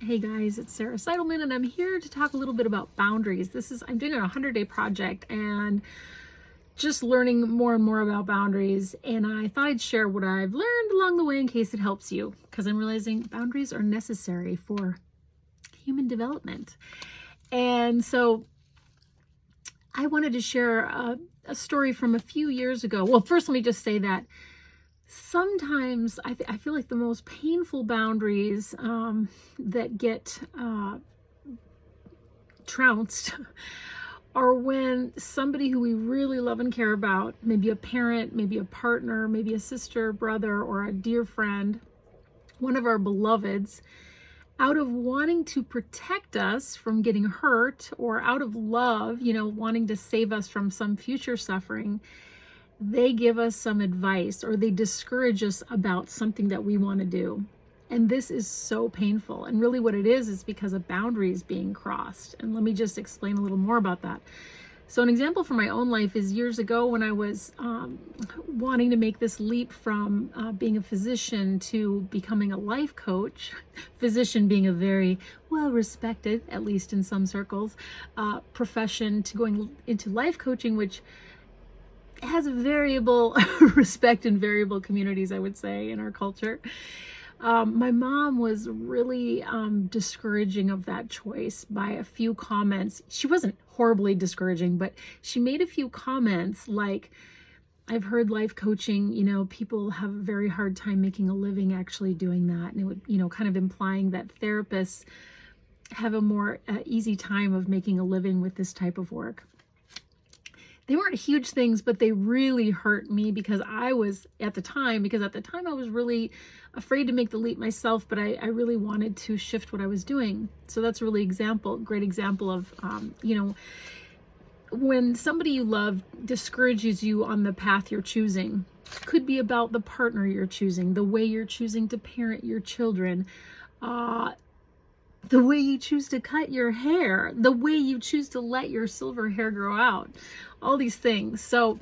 Hey guys, it's Sarah Seidelman, and I'm here to talk a little bit about boundaries. I'm doing a 100-day project and just learning more and more about boundaries. And I thought I'd share what I've learned along the way in case it helps you, because I'm realizing boundaries are necessary for human development. And so I wanted to share a story from a few years ago. Well, first, let me just say that sometimes I feel like the most painful boundaries that get trounced are when somebody who we really love and care about, maybe a parent, maybe a partner, maybe a sister, brother, or a dear friend, one of our beloveds, out of wanting to protect us from getting hurt, or out of love, wanting to save us from some future suffering, they give us some advice or they discourage us about something that we want to do. And this is so painful. And really what it is because a boundary is being crossed. And let me just explain a little more about that. So an example from my own life is years ago when I was wanting to make this leap from being a physician to becoming a life coach, physician being a very well-respected, at least in some circles, profession, to going into life coaching, which has a variable respect and variable communities, I would say, in our culture. My mom was really discouraging of that choice by a few comments. She wasn't horribly discouraging, but she made a few comments like, I've heard life coaching, people have a very hard time making a living actually doing that. And it would, kind of implying that therapists have a more easy time of making a living with this type of work. They weren't huge things, but they really hurt me because I was at the time I was really afraid to make the leap myself, but I really wanted to shift what I was doing. So that's a really great example of, when somebody you love discourages you on the path you're choosing. Could be about the partner you're choosing, the way you're choosing to parent your children, the way you choose to cut your hair, the way you choose to let your silver hair grow out, all these things. So,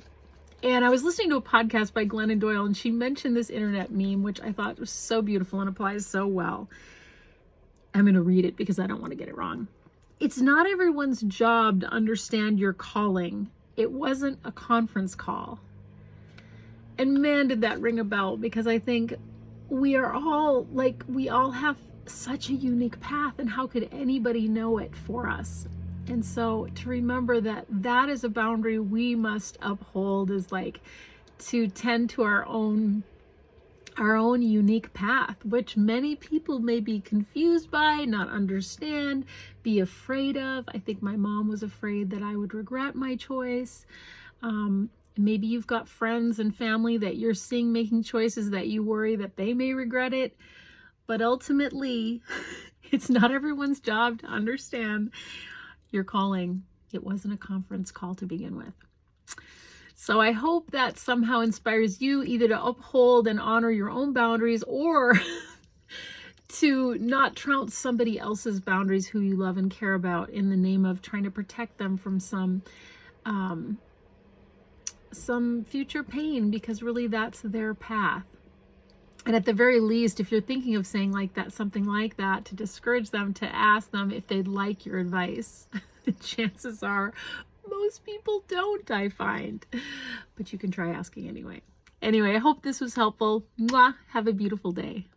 and I was listening to a podcast by Glennon Doyle, and she mentioned this internet meme, which I thought was so beautiful and applies so well. I'm going to read it because I don't want to get it wrong. It's not everyone's job to understand your calling. It wasn't a conference call. And man, did that ring a bell, because I think we all have such a unique path, and how could anybody know it for us? And so to remember that is a boundary we must uphold, is like to tend to our own unique path, which many people may be confused by, not understand, be afraid of. I think my mom was afraid that I would regret my choice. Maybe you've got friends and family that you're seeing making choices that you worry that they may regret it. But ultimately, it's not everyone's job to understand your calling. It wasn't a conference call to begin with. So I hope that somehow inspires you either to uphold and honor your own boundaries, or to not trounce somebody else's boundaries who you love and care about in the name of trying to protect them from some future pain, because really that's their path. And at the very least, if you're thinking of saying something like that, to discourage them, to ask them if they'd like your advice. The chances are most people don't, I find. But you can try asking anyway. Anyway, I hope this was helpful. Mwah! Have a beautiful day.